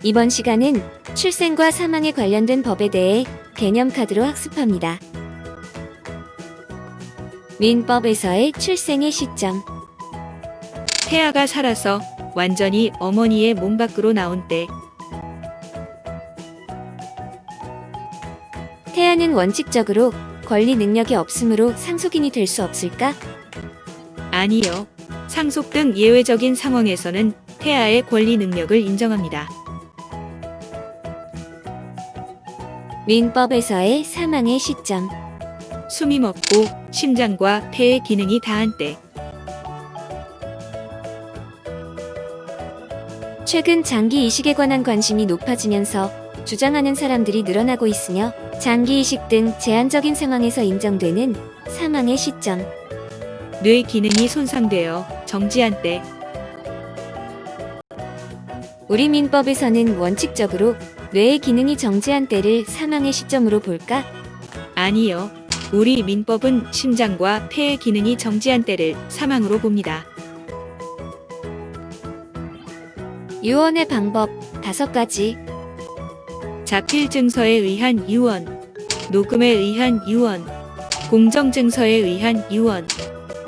이번 시간은 출생과 사망에 관련된 법에 대해 개념 카드로 학습합니다. 민법에서의 출생의 시점. 태아가 살아서 완전히 어머니의 몸 밖으로 나온 때. 태아는 원칙적으로 권리 능력이 없으므로 상속인이 될 수 없을까? 아니요. 상속 등 예외적인 상황에서는 태아의 권리 능력을 인정합니다. 민법에서의 사망의 시점. 숨이 멎고 심장과 폐의 기능이 다한 때. 최근 장기 이식에 관한 관심이 높아지면서 주장하는 사람들이 늘어나고 있으며 장기 이식 등 제한적인 상황에서 인정되는 사망의 시점. 뇌 기능이 손상되어 정지한 때. 우리 민법에서는 원칙적으로 뇌의 기능이 정지한 때를 사망의 시점으로 볼까? 아니요. 우리 민법은 심장과 폐의 기능이 정지한 때를 사망으로 봅니다. 유언의 방법 5가지. 자필 증서에 의한 유언, 녹음에 의한 유언, 공정 증서에 의한 유언,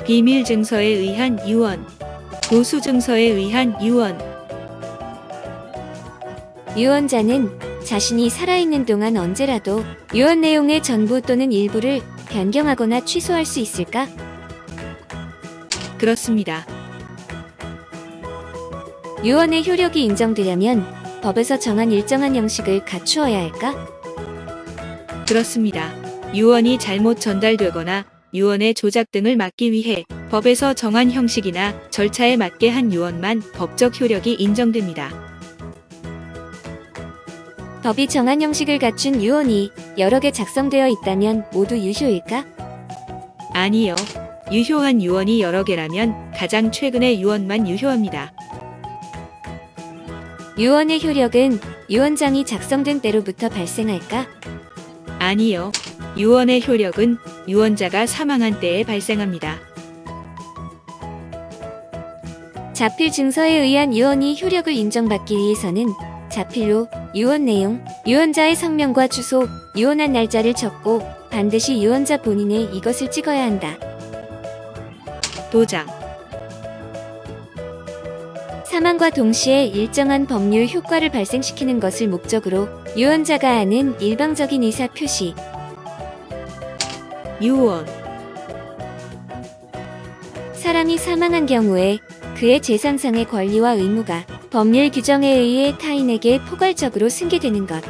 비밀 증서에 의한 유언, 보수 증서에 의한 유언. 유언자는 자신이 살아있는 동안 언제라도 유언 내용의 전부 또는 일부를 변경하거나 취소할 수 있을까? 그렇습니다. 유언의 효력이 인정되려면 법에서 정한 일정한 형식을 갖추어야 할까? 그렇습니다. 유언이 잘못 전달되거나 유언의 조작 등을 막기 위해 법에서 정한 형식이나 절차에 맞게 한 유언만 법적 효력이 인정됩니다. 법이 정한 형식을 갖춘 유언이 여러 개 작성되어 있다면 모두 유효일까? 아니요. 유효한 유언이 여러 개라면 가장 최근의 유언만 유효합니다. 유언의 효력은 유언장이 작성된 때로부터 발생할까? 아니요. 유언의 효력은 유언자가 사망한 때에 발생합니다. 자필 증서에 의한 유언이 효력을 인정받기 위해서는 자필로 유언 내용, 유언자의 성명과 주소, 유언한 날짜를 적고 반드시 유언자 본인의 이것을 찍어야 한다. 도장. 사망과 동시에 일정한 법률 효과를 발생시키는 것을 목적으로 유언자가 하는 일방적인 의사 표시. 유언. 사람이 사망한 경우에 그의 재산상의 권리와 의무가 법률 규정에 의해 타인에게 포괄적으로 승계되는 것.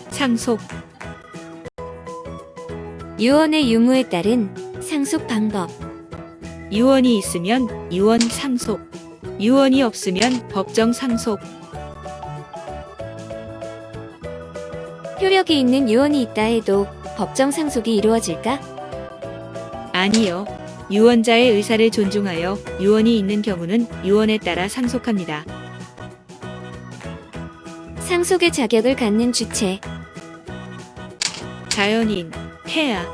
상속. 유언의 유무에 따른 상속 방법. 유언이 있으면 유언 상속. 유언이 없으면 법정 상속. 효력이 있는 유언이 있다 해도 법정 상속이 이루어질까? 아니요. 유언자의 의사를 존중하여 유언이 있는 경우는 유언에 따라 상속합니다. 상속의 자격을 갖는 주체. 자연인, 태아.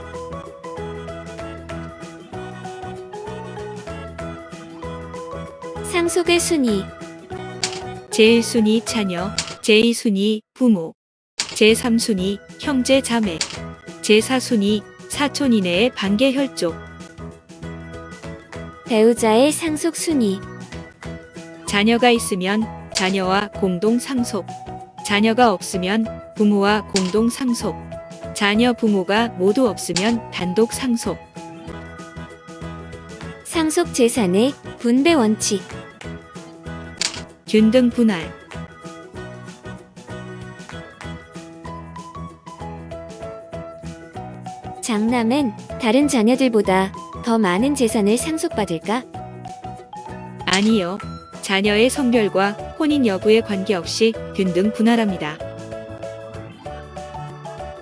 상속의 순위. 제1순위 자녀, 제2순위 부모, 제3순위 형제 자매, 제4순위 사촌 이내의 반계 혈족. 배우자의 상속 순위. 자녀가 있으면 자녀와 공동 상속, 자녀가 없으면 부모와 공동 상속, 자녀 부모가 모두 없으면 단독 상속. 상속 재산의 분배 원칙. 균등 분할. 장남은 다른 자녀들보다 더 많은 재산을 상속받을까? 아니요. 자녀의 성별과 혼인 여부에 관계없이 균등 분할합니다.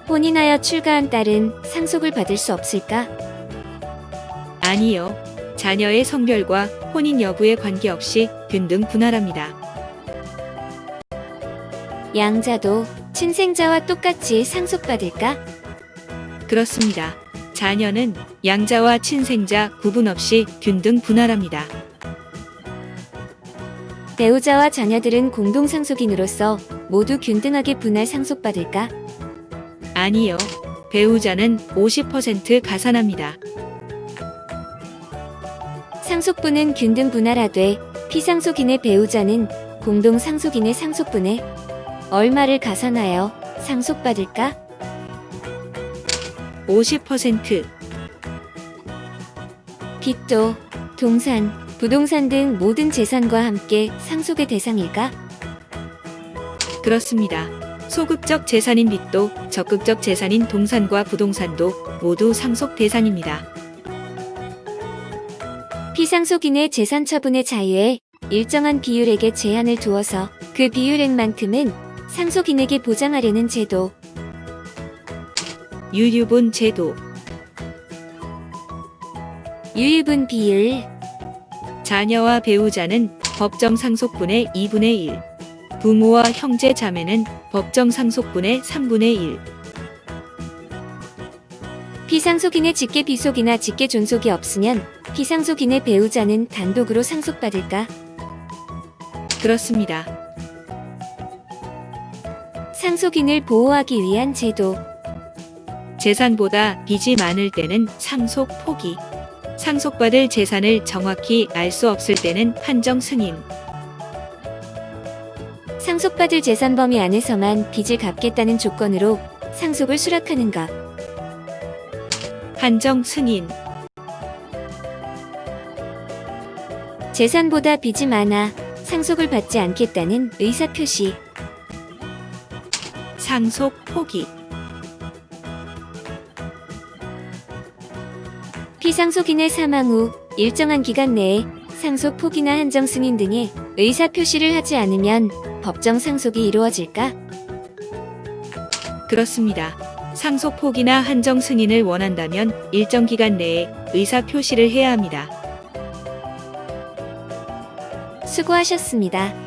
혼인하여 출가한 딸은 상속을 받을 수 없을까? 아니요. 자녀의 성별과 혼인 여부에 관계없이 균등 분할합니다. 양자도 친생자와 똑같이 상속받을까? 그렇습니다. 자녀는 양자와 친생자 구분 없이 균등 분할합니다. 배우자와 자녀들은 공동 상속인으로서 모두 균등하게 분할 상속받을까? 아니요. 배우자는 50% 가산합니다. 상속분은 균등 분할하되 피상속인의 배우자는 공동 상속인의 상속분에 얼마를 가산하여 상속받을까? 50%. 빚도, 동산, 부동산 등 모든 재산과 함께 상속의 대상일까? 그렇습니다. 소극적 재산인 빚도 적극적 재산인 동산과 부동산도 모두 상속 대상입니다. 피상속인의 재산 처분의 자유에 일정한 비율액에 제한을 두어서 그 비율액만큼은 상속인에게 보장하려는 제도. 유유분 제도. 유유분 비율. 자녀와 배우자는 법정 상속분의 2분의 1. 부모와 형제 자매는 법정 상속분의 3분의 1. 피상속인의 직계 비속이나 직계 존속이 없으면 피상속인의 배우자는 단독으로 상속받을까? 그렇습니다. 상속인을 보호하기 위한 제도. 재산보다 빚이 많을 때는 상속 포기. 상속받을 재산을 정확히 알 수 없을 때는 한정 승인. 상속받을 재산 범위 안에서만 빚을 갚겠다는 조건으로 상속을 수락하는 것. 한정 승인. 재산보다 빚이 많아 상속을 받지 않겠다는 의사표시. 상속 포기. 피상속인의 사망 후 일정한 기간 내에 상속 포기나 한정 승인 등의 의사표시를 하지 않으면 법정 상속이 이루어질까? 그렇습니다. 상속 포기나 한정 승인을 원한다면 일정 기간 내에 의사 표시를 해야 합니다. 수고하셨습니다.